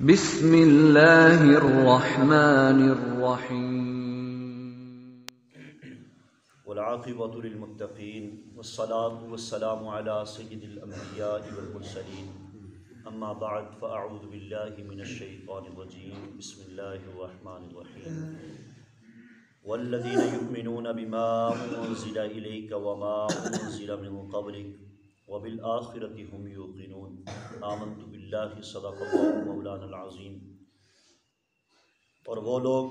بسم اللہ الرحمن الرحیم والعاقبۃ للمتقین والصلاة والسلام علی سید الانبیاء والمرسلین اما بعد فاعوذ باللہ من الشیطان الرجیم بسم اللہ الرحمن الرحیم والذین یؤمنون بما انزل الیک وما انزل من قبلک وبالآخرۃ هم یوقنون آمنت باللہ صدق اللہ مولانا العظیم۔ اور وہ لوگ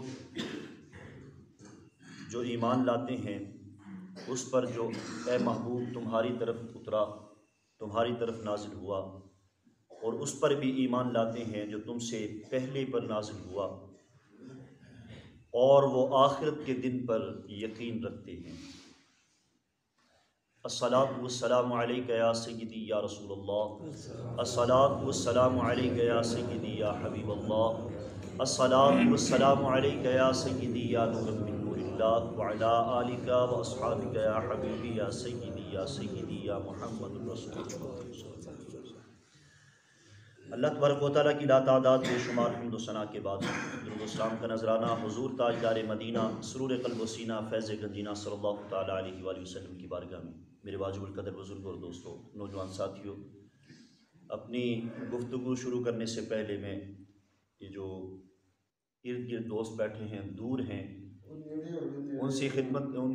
جو ایمان لاتے ہیں اس پر جو اے محبوب تمہاری طرف اترا، تمہاری طرف نازل ہوا، اور اس پر بھی ایمان لاتے ہیں جو تم سے پہلے پر نازل ہوا، اور وہ آخرت کے دن پر یقین رکھتے ہیں۔ الصلاۃ والسلام علیک یا سیدی یا رسول اللہ، الصلاۃ والسلام علیک یا سیدی یا حبیب اللہ، الصلاۃ والسلام علیک یا سیدی یا نور من نور اللہ، وعلی آلک و اصحابک یا حبیبی یا سیدی یا محمد رسول اللہ۔ اللہ تبارک و تعالیٰ کی لا تعداد بے شمار حمد و ثنا کے بعد درود و سلام کا نذرانہ حضور تاجدار مدینہ سرور قلب و سینہ فیض گنجینہ صلی اللہ تعالیٰ علیہ وآلہ وسلم کی بارگاہ میں۔ میرے واجب القدر بزرگ اور دوستوں، نوجوان ساتھیوں، اپنی گفتگو شروع کرنے سے پہلے میں یہ جو ارد گرد دوست بیٹھے ہیں، دور ہیں، ان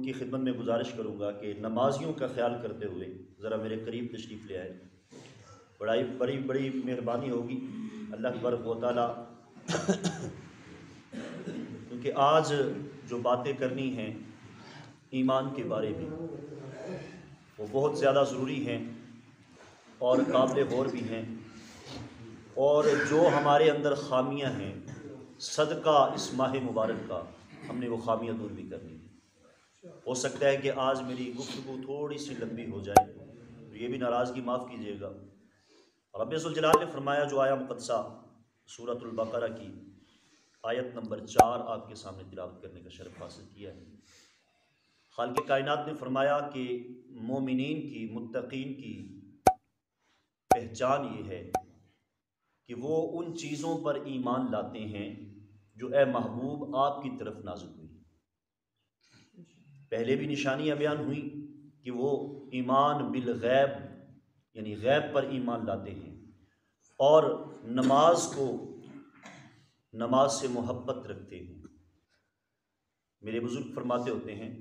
کی خدمت میں گزارش کروں گا کہ نمازیوں کا خیال کرتے ہوئے ذرا میرے قریب تشریف لے آئے۔ بڑی مہربانی ہوگی اللہ تبارک و تعالیٰ، کیونکہ آج جو باتیں کرنی ہیں ایمان کے بارے میں وہ بہت زیادہ ضروری ہیں اور قابل غور بھی ہیں، اور جو ہمارے اندر خامیاں ہیں صدقہ اس ماہ مبارک کا ہم نے وہ خامیاں دور بھی کرنی ہیں۔ ہو سکتا ہے کہ آج میری گفتگو تھوڑی سی لمبی ہو جائے، تو یہ بھی ناراضگی معاف کیجیے گا۔ رب ذوالجلال نے فرمایا، جو آیا مقدسہ سورۃ البقرہ کی آیت نمبر 4 آپ کے سامنے تلاوت کرنے کا شرف حاصل کیا ہے۔ خالق کائنات نے فرمایا کہ مومنین کی، متقین کی پہچان یہ ہے کہ وہ ان چیزوں پر ایمان لاتے ہیں جو اے محبوب آپ کی طرف نازل ہوئی۔ پہلے بھی نشانیاں بیان ہوئیں کہ وہ ایمان بالغیب یعنی غیب پر ایمان لاتے ہیں، اور نماز سے محبت رکھتے ہیں۔ میرے بزرگ فرماتے ہوتے ہیں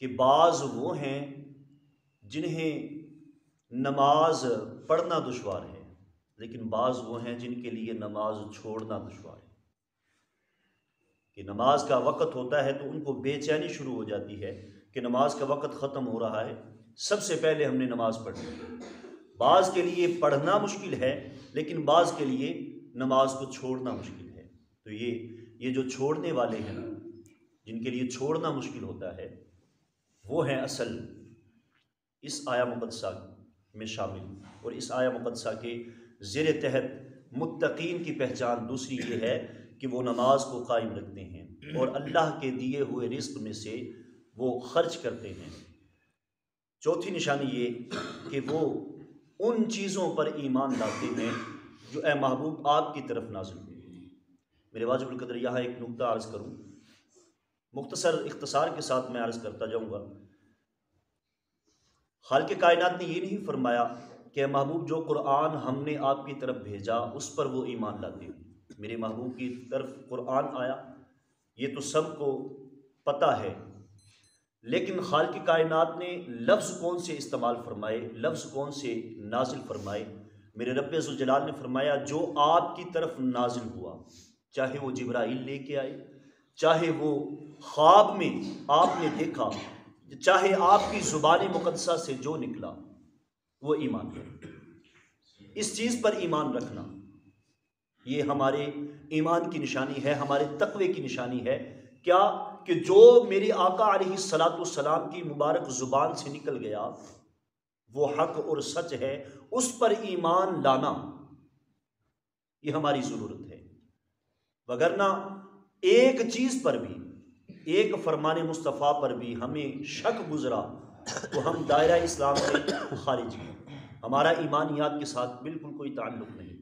کہ بعض وہ ہیں جنہیں نماز پڑھنا دشوار ہے، لیکن بعض وہ ہیں جن کے لیے نماز چھوڑنا دشوار ہے۔ کہ نماز کا وقت ہوتا ہے تو ان کو بے چینی شروع ہو جاتی ہے کہ نماز کا وقت ختم ہو رہا ہے، سب سے پہلے ہم نے نماز پڑھنی ہے۔ بعض کے لیے پڑھنا مشکل ہے، لیکن بعض کے لیے نماز کو چھوڑنا مشکل ہے۔ تو یہ جو چھوڑنے والے ہیں، جن کے لیے چھوڑنا مشکل ہوتا ہے، وہ ہیں اصل اس آیا مقدسہ میں شامل۔ اور اس آیا مقدسہ کے زیر تحت متقین کی پہچان دوسری یہ ہے کہ وہ نماز کو قائم رکھتے ہیں اور اللہ کے دیے ہوئے رزق میں سے وہ خرچ کرتے ہیں۔ چوتھی نشانی یہ کہ وہ ان چیزوں پر ایمان لاتے ہیں جو اے محبوب آپ کی طرف نازل ہوئی۔ میرے واجب القدر یہاں ایک نکتہ عرض کروں، مختصر اختصار کے ساتھ میں عرض کرتا جاؤں گا۔ خالق کائنات نے یہ نہیں فرمایا کہ اے محبوب جو قرآن ہم نے آپ کی طرف بھیجا اس پر وہ ایمان لاتے ہیں۔ میرے محبوب کی طرف قرآن آیا، یہ تو سب کو پتہ ہے، لیکن خالق کائنات نے لفظ کون سے استعمال فرمائے، لفظ کون سے نازل فرمائے؟ میرے رب ذوالجلال نے فرمایا جو آپ کی طرف نازل ہوا، چاہے وہ جبرائیل لے کے آئے، چاہے وہ خواب میں آپ نے دیکھا، چاہے آپ کی زبان مقدسہ سے جو نکلا، وہ ایمان ہے۔ اس چیز پر ایمان رکھنا یہ ہمارے ایمان کی نشانی ہے، ہمارے تقوی کی نشانی ہے۔ کیا کہ جو میرے آقا علیہ الصلاۃ والسلام کی مبارک زبان سے نکل گیا وہ حق اور سچ ہے، اس پر ایمان لانا یہ ہماری ضرورت ہے۔ وگرنہ ایک چیز پر بھی، ایک فرمان مصطفیٰ پر بھی ہمیں شک گزرا تو ہم دائرہ اسلام سے خارج ہیں، ہمارا ایمانیات کے ساتھ بالکل کوئی تعلق نہیں۔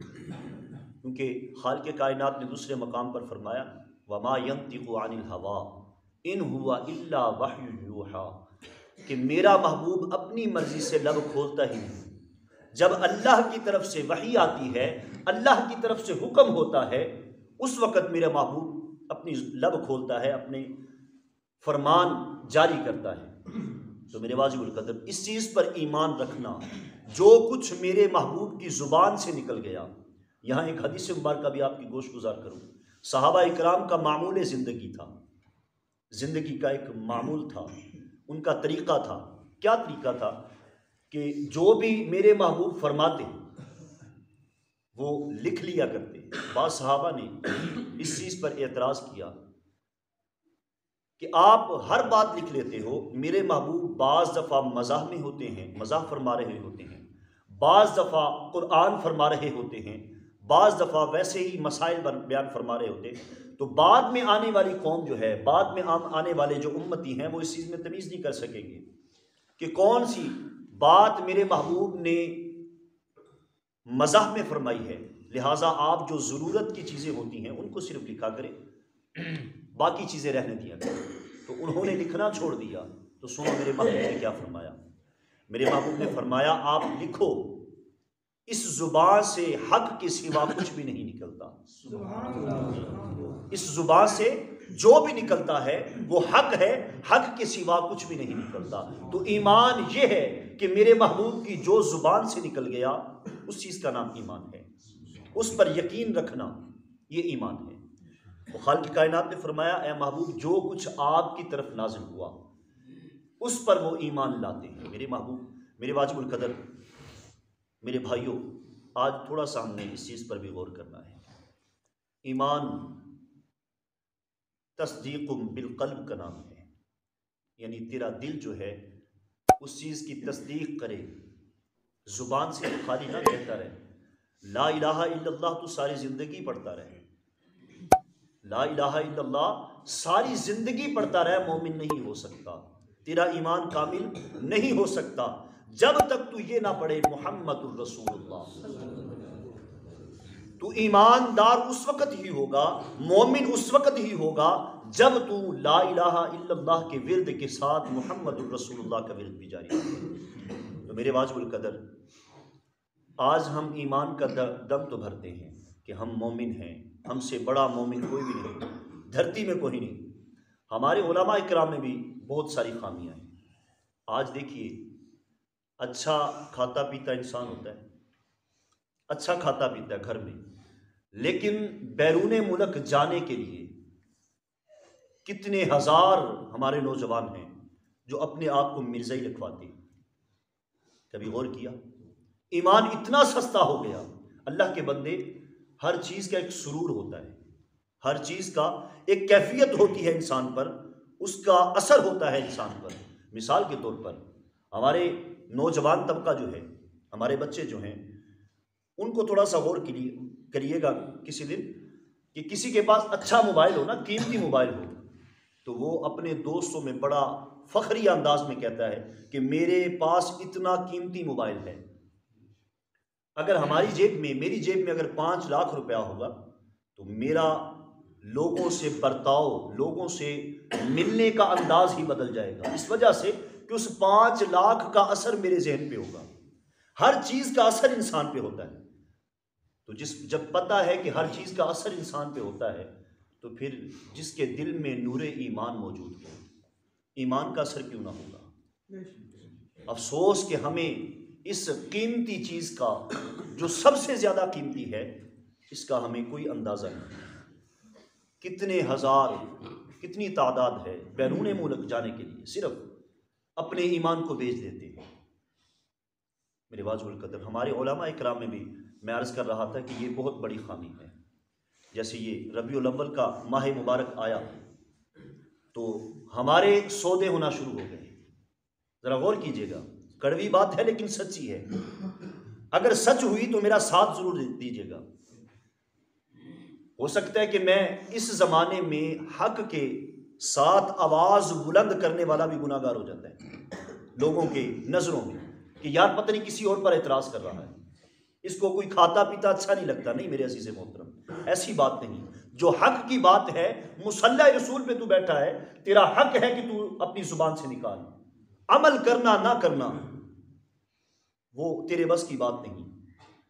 کیونکہ خالق کائنات نے دوسرے مقام پر فرمایا وما ينطق عن الهوى ان هو الا وحی یوحی، کہ میرا محبوب اپنی مرضی سے لب کھولتا ہی نہیں، جب اللہ کی طرف سے وحی آتی ہے، اللہ کی طرف سے حکم ہوتا ہے، اس وقت میرا محبوب اپنی لب کھولتا ہے، اپنے فرمان جاری کرتا ہے۔ تو میرے واجب القدر اس چیز پر ایمان رکھنا، جو کچھ میرے محبوب کی زبان سے نکل گیا۔ یہاں ایک حدیث مبارکہ بھی آپ کی گوش گزار کروں۔ صحابہ اکرام کا معمول زندگی تھا، زندگی کا ایک معمول تھا، ان کا طریقہ تھا۔ کیا طریقہ تھا؟ کہ جو بھی میرے محبوب فرماتے وہ لکھ لیا کرتے۔ بعض صحابہ نے اس چیز پر اعتراض کیا کہ آپ ہر بات لکھ لیتے ہو، میرے محبوب بعض دفعہ مزاح میں ہوتے ہیں، مزاح فرما رہے ہوتے ہیں، بعض دفعہ قرآن فرما رہے ہوتے ہیں، بعض دفعہ ویسے ہی مسائل بیان فرما رہے ہوتے ہیں۔ تو بعد میں آنے والی قوم جو ہے، بعد میں آنے والے جو امتی ہیں، وہ اس چیز میں تمیز نہیں کر سکیں گے کہ کون سی بات میرے محبوب نے مزاح میں فرمائی ہے۔ لہٰذا آپ جو ضرورت کی چیزیں ہوتی ہیں ان کو صرف لکھا کریں، باقی چیزیں رہنے دیا کریں۔ تو انہوں نے لکھنا چھوڑ دیا۔ تو سنو میرے محبوب نے کیا فرمایا۔ میرے محبوب نے فرمایا آپ لکھو، اس زبان سے حق کے سوا کچھ بھی نہیں نکلتا۔ اس زبان سے جو بھی نکلتا ہے وہ حق ہے، حق کے سوا کچھ بھی نہیں نکلتا۔ تو ایمان یہ ہے کہ میرے محبوب کی جو زبان سے نکل گیا اس چیز کا نام ایمان ہے، اس پر یقین رکھنا یہ ایمان ہے۔ وہ خالق کائنات نے فرمایا اے محبوب جو کچھ آپ کی طرف نازل ہوا اس پر وہ ایمان لاتے ہیں۔ میرے محبوب، میرے واجب القدر، میرے بھائیوں، آج تھوڑا سا ہم نے اس چیز پر بھی غور کرنا ہے۔ ایمان تصدیق بالقلب کا نام ہے، یعنی تیرا دل جو ہے اس چیز کی تصدیق کرے، زبان سے خالی نہ کہتا رہے۔ لا الہ الا اللہ تو ساری زندگی پڑھتا رہے، لا الہ الا اللہ ساری زندگی پڑھتا رہے، مومن نہیں ہو سکتا، تیرا ایمان کامل نہیں ہو سکتا جب تک تو یہ نہ پڑھے محمد الرسول اللہ۔ تو ایماندار اس وقت ہی ہوگا، مومن اس وقت ہی ہوگا جب تو لا الہ الا اللہ کے ورد کے ساتھ محمد الرسول اللہ کا ورد بھی جاری ہے۔ تو میرے واجب القدر، آج ہم ایمان کا دم تو بھرتے ہیں کہ ہم مومن ہیں، ہم سے بڑا مومن کوئی بھی نہیں، دھرتی میں کوئی نہیں۔ ہمارے علماء اکرام میں بھی بہت ساری خامیاں ہیں۔ آج دیکھیے، اچھا کھاتا پیتا انسان ہوتا ہے، اچھا کھاتا پیتا ہے گھر میں، لیکن بیرون ملک جانے کے لیے کتنے ہزار ہمارے نوجوان ہیں جو اپنے آپ کو مرزائی لکھواتے ہیں۔ کبھی غور کیا؟ ایمان اتنا سستا ہو گیا۔ اللہ کے بندے، ہر چیز کا ایک سرور ہوتا ہے، ہر چیز کا ایک کیفیت ہوتی ہے انسان پر، اس کا اثر ہوتا ہے انسان پر۔ مثال کے طور پر ہمارے نوجوان طبقہ جو ہے، ہمارے بچے جو ہیں، ان کو تھوڑا سا غور کریے گا کسی دن کہ کسی کے پاس اچھا موبائل ہو نا، قیمتی موبائل ہو، تو وہ اپنے دوستوں میں بڑا فخری انداز میں کہتا ہے کہ میرے پاس اتنا قیمتی موبائل ہے۔ اگر ہماری جیب میں، میری جیب میں اگر 5 لاکھ روپیہ ہوگا تو میرا لوگوں سے برتاؤ، لوگوں سے ملنے کا انداز ہی بدل جائے گا، اس وجہ سے کہ اس 5 لاکھ کا اثر میرے ذہن پہ ہوگا۔ ہر چیز کا اثر انسان پہ ہوتا ہے۔ تو جب پتہ ہے کہ ہر چیز کا اثر انسان پہ ہوتا ہے، تو پھر جس کے دل میں نور ایمان موجود ہو، ایمان کا اثر کیوں نہ ہوگا؟ افسوس کہ ہمیں اس قیمتی چیز کا، جو سب سے زیادہ قیمتی ہے، اس کا ہمیں کوئی اندازہ نہیں۔ کتنے ہزار، کتنی تعداد ہے بیرون ملک جانے کے لیے صرف اپنے ایمان کو بیچ دیتے ہیں۔ میرے واجب القدر، ہمارے علماء اکرام میں بھی میں عرض کر رہا تھا کہ یہ بہت بڑی خامی ہے۔ جیسے یہ ربیع الاول کا ماہ مبارک آیا تو ہمارے سودے ہونا شروع ہو گئے۔ ذرا غور کیجیے گا، کڑوی بات ہے لیکن سچی ہے۔ اگر سچ ہوئی تو میرا ساتھ ضرور دیجیے گا۔ ہو سکتا ہے کہ میں اس زمانے میں حق کے ساتھ آواز بلند کرنے والا بھی گناہ گار ہو جاتا ہے لوگوں کے نظروں میں، کہ یار پتہ نہیں کسی اور پر اعتراض کر رہا ہے۔ اس کو کوئی کھاتا پیتا اچھا نہیں لگتا. نہیں میرے عزیز محترم، ایسی بات نہیں. جو حق کی بات ہے، مصلی رسول پہ تو بیٹھا ہے، تیرا حق ہے کہ تو اپنی زبان سے نکال. عمل کرنا نہ کرنا وہ تیرے بس کی بات نہیں.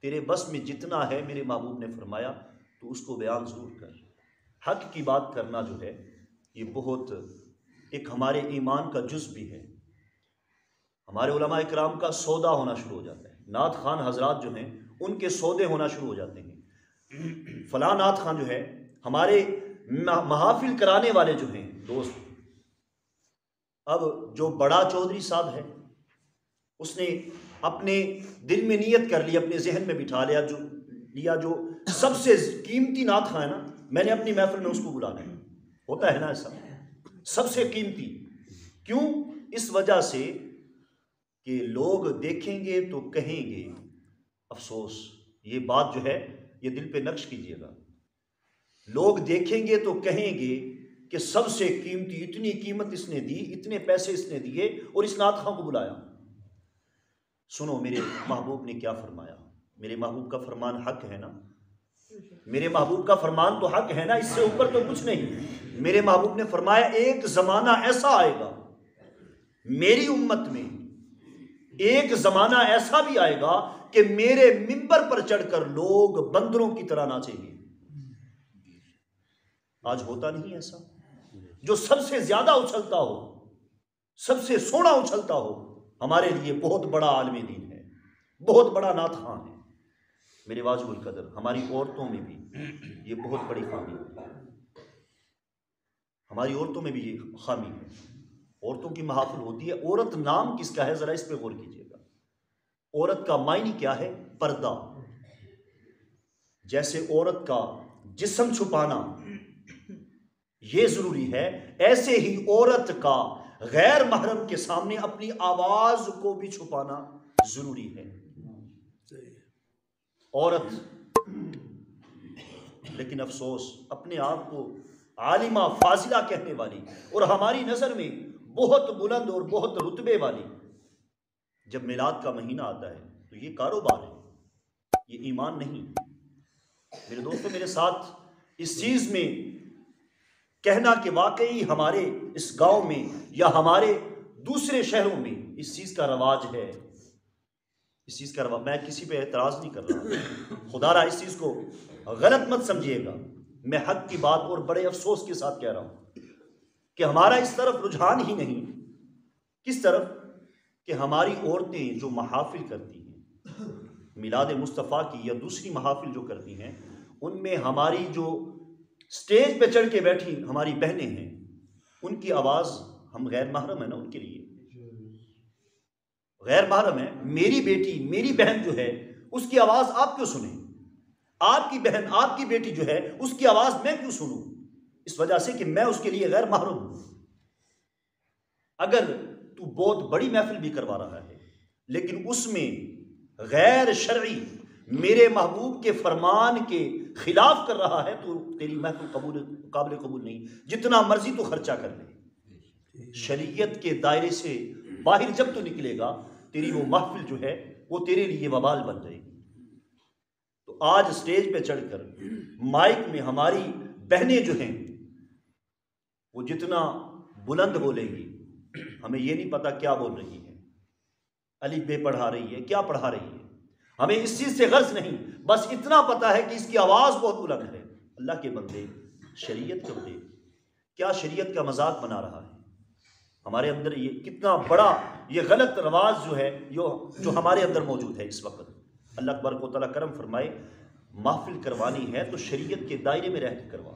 تیرے بس میں جتنا ہے میرے محبوب نے فرمایا تو اس کو بیان ضرور کر. حق کی بات کرنا جو ہے یہ بہت ایک ہمارے ایمان کا جز بھی ہے. ہمارے علماء اکرام کا سودا ہونا شروع ہو جاتا ہے. نعت خوان حضرات جو ہیں ان کے سودے ہونا شروع ہو جاتے ہیں. فلاں نعت خوان جو ہے، ہمارے محافل کرانے والے جو ہیں دوست، اب جو بڑا چودھری صاحب ہے اس نے اپنے دل میں نیت کر لی، اپنے ذہن میں بٹھا لیا جو سب سے قیمتی نعت خوان ہے نا، میں نے اپنی محفل میں اس کو بلانا ہے. ہوتا ہے نا ایسا، سب سے قیمتی. کیوں؟ اس وجہ سے کہ لوگ دیکھیں گے تو کہیں گے. افسوس، یہ بات جو ہے یہ دل پہ نقش کیجئے گا. لوگ دیکھیں گے تو کہیں گے کہ سب سے قیمتی، اتنی قیمت اس نے دی، اتنے پیسے اس نے دیے اور اس نعت خواں کو بلایا. سنو میرے محبوب نے کیا فرمایا. میرے محبوب کا فرمان حق ہے نا، میرے محبوب کا فرمان تو حق ہے نا، اس سے اوپر تو کچھ نہیں. میرے محبوب نے فرمایا ایک زمانہ ایسا آئے گا میری امت میں، ایک زمانہ ایسا بھی آئے گا کہ میرے منبر پر چڑھ کر لوگ بندروں کی طرح ناچیں گے. آج ہوتا نہیں ایسا. جو سب سے زیادہ اچھلتا ہو، سب سے سونا اچھلتا ہو، ہمارے لیے بہت بڑا عالم دین ہے، بہت بڑا نعت خواں ہے. میرے واجب القدر ہماری عورتوں میں بھی یہ بہت بڑی خامی ہے. ہماری عورتوں میں بھی یہ خامی ہے. عورتوں کی محافل ہوتی ہے. عورت نام کس کا ہے ذرا اس پہ غور کیجیے گا. عورت کا معنی کیا ہے؟ پردہ. جیسے عورت کا جسم چھپانا یہ ضروری ہے، ایسے ہی عورت کا غیر محرم کے سامنے اپنی آواز کو بھی چھپانا ضروری ہے. عورت لیکن افسوس اپنے آپ کو عالمہ فاضلہ کہنے والی اور ہماری نظر میں بہت بلند اور بہت رتبے والی، جب میلاد کا مہینہ آتا ہے تو یہ کاروبار ہے، یہ ایمان نہیں. میرے دوستوں، میرے ساتھ اس چیز میں کہنا کہ واقعی ہمارے اس گاؤں میں یا ہمارے دوسرے شہروں میں اس چیز کا رواج ہے. اس چیز کا رواج، میں کسی پہ اعتراض نہیں کر رہا، خدا را اس چیز کو غلط مت سمجھیے گا. میں حق کی بات اور بڑے افسوس کے ساتھ کہہ رہا ہوں کہ ہمارا اس طرف رجحان ہی نہیں. کس طرف؟ کہ ہماری عورتیں جو محافل کرتی ہیں میلاد مصطفیٰ کی یا دوسری محافل جو کرتی ہیں، ان میں ہماری جو سٹیج پہ چڑھ کے بیٹھی ہماری بہنیں ہیں، ان کی آواز، ہم غیر محرم ہیں نا ان کے لیے، غیر محرم ہے. میری بیٹی، میری بہن جو ہے اس کی آواز آپ کیوں سنیں؟ آپ کی بہن، آپ کی بیٹی جو ہے اس کی آواز میں کیوں سنوں؟ اس وجہ سے کہ میں اس کے لیے غیر محرم ہوں. اگر تو بہت بڑی محفل بھی کروا رہا ہے لیکن اس میں غیر شرعی میرے محبوب کے فرمان کے خلاف کر رہا ہے تو تیری محفل قابل قبول نہیں. جتنا مرضی تو خرچہ کر لے، شریعت کے دائرے سے باہر جب تو نکلے گا تیری وہ محفل جو ہے وہ تیرے لیے وبال بن جائے گی. تو آج سٹیج پہ چڑھ کر مائک میں ہماری بہنیں جو ہیں وہ جتنا بلند بولیں گی، ہمیں یہ نہیں پتا کیا بول رہی ہے، الف بے پڑھا رہی ہے، کیا پڑھا رہی ہے، ہمیں اس چیز سے غرض نہیں. بس اتنا پتا ہے کہ اس کی آواز بہت بلند ہے. اللہ کے بندے، شریعت کے بندے، کیا شریعت کا مذاق بنا رہا ہے؟ ہمارے اندر یہ کتنا بڑا یہ غلط رواج جو ہے جو ہمارے اندر موجود ہے اس وقت. اللہ تبارک و تعالیٰ کرم فرمائے. محفل کروانی ہے تو شریعت کے دائرے میں رہ کے کروا.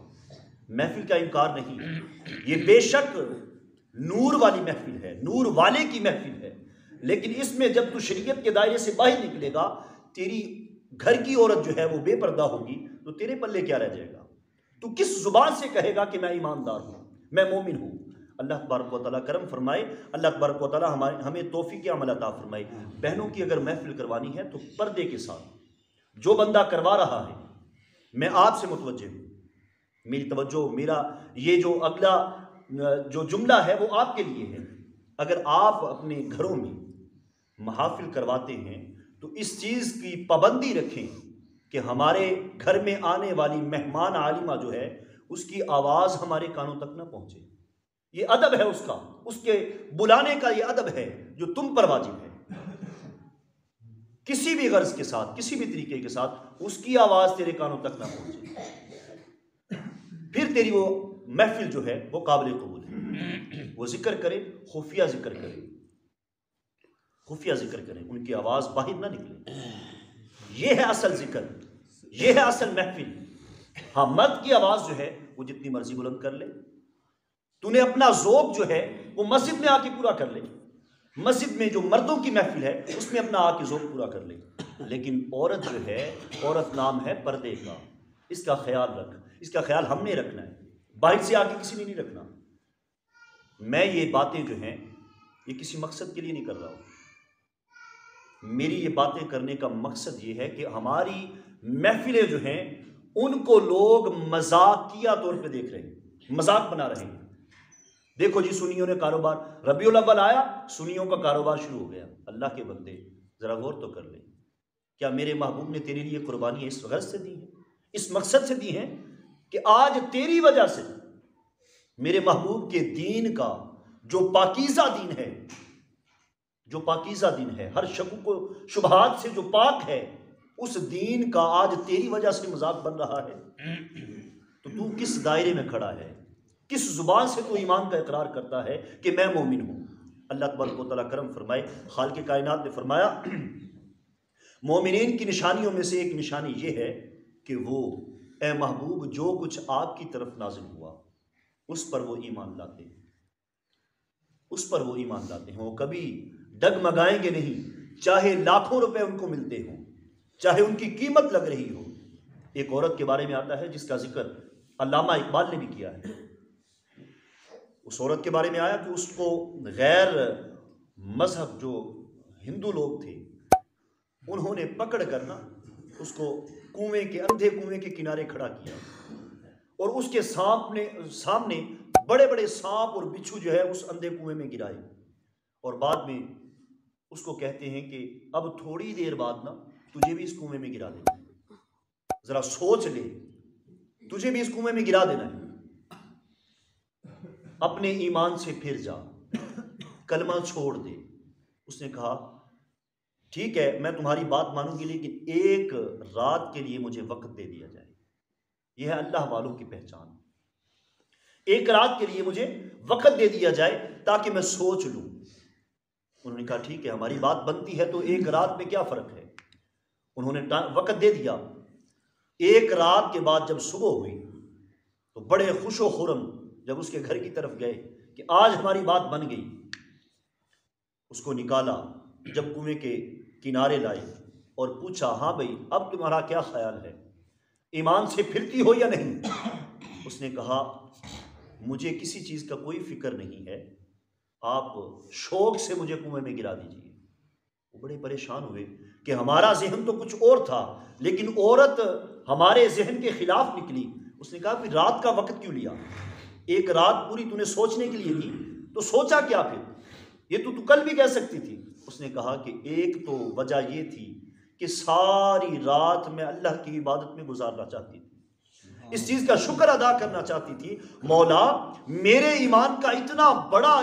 محفل کا انکار نہیں، یہ بے شک نور والی محفل ہے، نور والے کی محفل ہے، لیکن اس میں جب تو شریعت کے دائرے سے باہر نکلے گا، تیری گھر کی عورت جو ہے وہ بے پردہ ہوگی تو تیرے پلے کیا رہ جائے گا؟ تو کس زبان سے کہے گا کہ میں ایماندار ہوں، میں مومن ہوں؟ اللہ تبارک و تعالیٰ کرم فرمائے. اللہ تبارک و تعالیٰ ہمیں توفیق عمل عطا فرمائے. بہنوں کی اگر محفل کروانی ہے تو پردے کے ساتھ. جو بندہ کروا رہا ہے، میں آپ سے متوجہ ہوں، میری توجہ، میرا یہ جو اگلا جو جملہ ہے وہ آپ کے لیے ہے. اگر آپ اپنے گھروں میں محافل کرواتے ہیں تو اس چیز کی پابندی رکھیں کہ ہمارے گھر میں آنے والی مہمان عالمہ جو ہے اس کی آواز ہمارے کانوں تک نہ پہنچے. یہ ادب ہے اس کا، اس کے بلانے کا یہ ادب ہے جو تم پر واجب ہے. کسی بھی غرض کے ساتھ، کسی بھی طریقے کے ساتھ اس کی آواز تیرے کانوں تک نہ پہنچے، پھر تیری وہ محفل جو ہے وہ قابل قبول ہے. وہ ذکر کرے، خفیہ ذکر کرے، خفیہ ذکر کرے، ان کی آواز باہر نہ نکلے. یہ ہے اصل ذکر، یہ ہے اصل محفل. ہاں مرد کی آواز جو ہے وہ جتنی مرضی بلند کر لے، تو نے اپنا ذوق جو ہے وہ مسجد میں آ کے پورا کر لے، مسجد میں جو مردوں کی محفل ہے اس میں اپنا آ کے ذوق پورا کر لے. لیکن عورت جو ہے، عورت نام ہے پردے کا، اس کا خیال رکھ. اس کا خیال ہم نے رکھنا ہے، باہر سے آ کے کسی نے نہیں رکھنا. میں یہ باتیں جو ہیں یہ کسی مقصد کے لیے نہیں کر رہا ہوں. میری یہ باتیں کرنے کا مقصد یہ ہے کہ ہماری محفلیں جو ہیں ان کو لوگ مذاقیہ طور پہ دیکھ رہے ہیں، مذاق بنا رہے ہیں. دیکھو جی سنیوں نے کاروبار، ربیع الاول آیا سنیوں کا کاروبار شروع ہو گیا. اللہ کے بندے ذرا غور تو کر لیں، کیا میرے محبوب نے تیرے لیے قربانی اس غرض سے دی ہے، اس مقصد سے دی ہے کہ آج تیری وجہ سے میرے محبوب کے دین کا جو پاکیزہ دین ہے، جو پاکیزہ دین ہے، ہر شکوک و شبہات سے جو پاک ہے، اس دین کا آج تیری وجہ سے مذاق بن رہا ہے. تو کس دائرے میں کھڑا ہے، کس زبان سے تو ایمان کا اقرار کرتا ہے کہ میں مومن ہوں. اللہ تبارک و تعالیٰ کرم فرمائے، خالق کائنات نے فرمایا مومنین کی نشانیوں میں سے ایک نشانی یہ ہے کہ وہ اے محبوب جو کچھ آپ کی طرف نازل ہوا اس پر وہ ایمان لاتے ہیں، اس پر وہ ایمان لاتے ہیں. وہ کبھی ڈگمگائیں گے نہیں، چاہے لاکھوں روپے ان کو ملتے ہوں، چاہے ان کی قیمت لگ رہی ہو. ایک عورت کے بارے میں آتا ہے جس کا ذکر علامہ اقبال نے بھی کیا ہے. اس عورت کے بارے میں آیا کہ اس کو غیر مذہب جو ہندو لوگ تھے انہوں نے پکڑ کر نا اس کو کنویں کے، اندھے کنویں کے کنارے کھڑا کیا، اور اس کے سامنے بڑے بڑے سانپ اور بچھو جو ہے اس اندھے کنویں میں گرائے، اور بعد میں اس کو کہتے ہیں کہ اب تھوڑی دیر بعد نا تجھے بھی اس کنویں میں گرا دینا ہے، ذرا سوچ لے، تجھے بھی اس کنویں میں گرا دینا ہے، اپنے ایمان سے پھر جا، کلمہ چھوڑ دے. اس نے کہا ٹھیک ہے میں تمہاری بات مانوں گی، لیکن ایک رات کے لیے مجھے وقت دے دیا جائے. یہ ہے اللہ والوں کی پہچان. ایک رات کے لیے مجھے وقت دے دیا جائے تاکہ میں سوچ لوں. انہوں نے کہا ٹھیک ہے ہماری بات بنتی ہے، تو ایک رات میں کیا فرق ہے. انہوں نے وقت دے دیا. ایک رات کے بعد جب صبح ہوئی تو بڑے خوش و خرم جب اس کے گھر کی طرف گئے کہ آج ہماری بات بن گئی، اس کو نکالا، جب کنویں کے کنارے لائے اور پوچھا ہاں بھائی اب تمہارا کیا خیال ہے، ایمان سے پھرتی ہو یا نہیں. اس نے کہا مجھے کسی چیز کا کوئی فکر نہیں ہے، آپ شوق سے مجھے کنویں میں گرا دیجیے. وہ بڑے پریشان ہوئے کہ ہمارا ذہن تو کچھ اور تھا لیکن عورت ہمارے ذہن کے خلاف نکلی. اس نے کہا پھر رات کا وقت کیوں لیا، ایک رات پوری تو نے سوچنے کے لیے لی، تو سوچا کیا پھر، یہ تو کل بھی کہہ سکتی تھی. اس نے کہا کہ ایک تو وجہ یہ تھی کہ ساری رات میں اللہ کی عبادت میں گزارنا چاہتی تھی، اس چیز کا شکر ادا کرنا چاہتی تھی، مولا میرے ایمان کا اتنا بڑا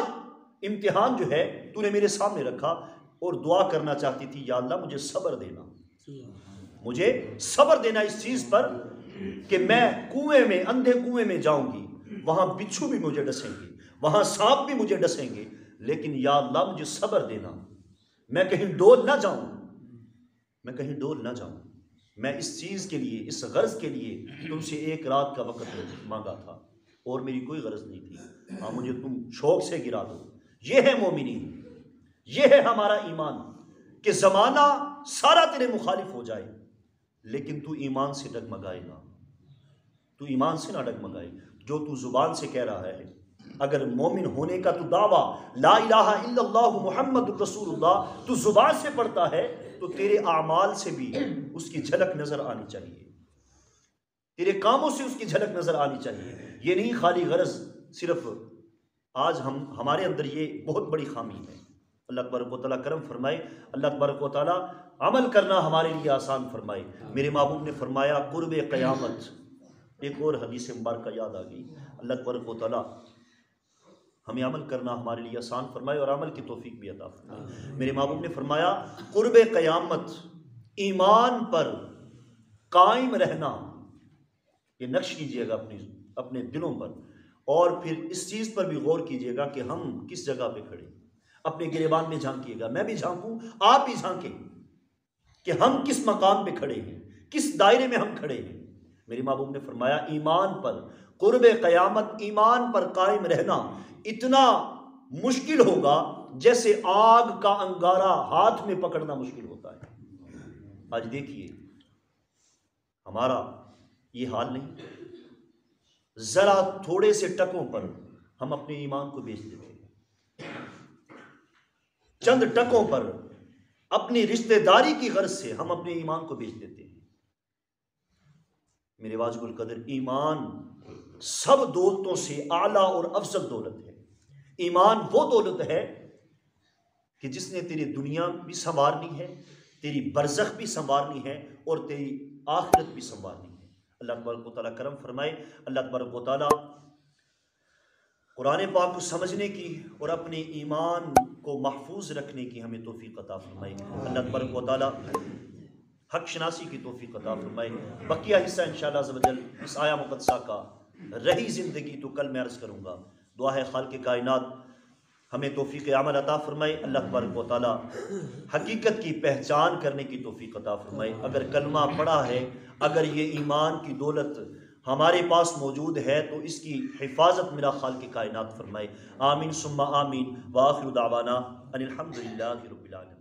امتحان جو ہے تو نے میرے سامنے رکھا، اور دعا کرنا چاہتی تھی یا اللہ مجھے صبر دینا، مجھے صبر دینا اس چیز پر کہ میں کنویں میں، اندھے کنویں میں جاؤں گی، وہاں بچھو بھی مجھے ڈسیں گے، وہاں سانپ بھی مجھے ڈسیں گے، لیکن یا اللہ مجھے صبر دینا، میں کہیں ڈول نہ جاؤں، میں کہیں ڈول نہ جاؤں. میں اس چیز کے لیے، اس غرض کے لیے تم سے ایک رات کا وقت مانگا تھا، اور میری کوئی غرض نہیں تھی، ہاں مجھے تم شوق سے گرا دو. یہ ہے مومنین، یہ ہے ہمارا ایمان کہ زمانہ سارا تیرے مخالف ہو جائے لیکن تو ایمان سے ڈگمگائے گا، تو ایمان سے نہ ڈگمگائے. جو تو زبان سے کہہ رہا ہے، اگر مومن ہونے کا تو دعویٰ لا الہ الا اللہ محمد رسول اللہ تو زبان سے پڑھتا ہے، تو تیرے اعمال سے بھی اس کی جھلک نظر آنی چاہیے، تیرے کاموں سے اس کی جھلک نظر آنی چاہیے. یہ نہیں خالی غرض صرف آج ہمارے اندر یہ بہت بڑی خامی ہے. اللہ تبارک و تعالیٰ کرم فرمائے، اللہ تبارک و تعالیٰ عمل کرنا ہمارے لیے آسان فرمائے۔ میرے محبوب نے فرمایا قرب قیامت، ایک اور حدیث مبارکہ یاد آ گئی، اللہ تبارک و تعالیٰ ہمیں عمل کرنا ہمارے لیے آسان فرمائے اور عمل کی توفیق بھی عطا فرمائے۔ میرے محبوب نے فرمایا قرب قیامت، ایمان پر قائم رہنا، یہ نقش کیجئے گا اپنے دلوں پر، اور پھر اس چیز پر بھی غور کیجئے گا کہ ہم کس جگہ پہ کھڑے، اپنے گریبان میں جھانکیے گا، میں بھی جھانکوں، آپ بھی جھانکیں کہ ہم کس مقام پہ کھڑے ہیں، کس دائرے میں ہم کھڑے ہیں۔ میرے محبوب نے فرمایا ایمان پر قرب قیامت، ایمان پر قائم رہنا اتنا مشکل ہوگا جیسے آگ کا انگارہ ہاتھ میں پکڑنا مشکل ہوتا ہے۔ آج دیکھیے ہمارا یہ حال نہیں، ذرا تھوڑے سے ٹکوں پر ہم اپنے ایمان کو بیچ دیتے ہیں، چند ٹکوں پر اپنی رشتہ داری کی غرض سے ہم اپنے ایمان کو بیچ دیتے ہیں۔ میرے واجب القدر، ایمان سب دولتوں سے اعلیٰ اور افضل دولت ہے۔ ایمان وہ دولت ہے کہ جس نے تیری دنیا بھی سنوارنی ہے، تیری برزخ بھی سنوارنی ہے اور تیری آخرت بھی سنوارنی ہے۔ اللہ تبارک و تعالیٰ کرم فرمائے، اللہ تبارک و تعالیٰ قرآن پاک کو سمجھنے کی اور اپنے ایمان کو محفوظ رکھنے کی ہمیں توفیق عطا فرمائے۔ اللہ تبارک و تعالیٰ حق شناسی کی توفیق عطا فرمائے۔ بقیہ حصہ انشاءاللہ عز و جل اس آیہ مقدسہ کا رہی زندگی تو کل میں عرض کروں گا۔ دعا ہے خالق کائنات ہمیں توفیق عمل عطا فرمائے، اللہ تبارک و تعالیٰ حقیقت کی پہچان کرنے کی توفیق عطا فرمائے۔ اگر کلمہ پڑھا ہے، اگر یہ ایمان کی دولت ہمارے پاس موجود ہے تو اس کی حفاظت میرا خالق کائنات فرمائے۔ آمین ثم آمین، وآخر دعوانا ان الحمد للہ رب العالمین۔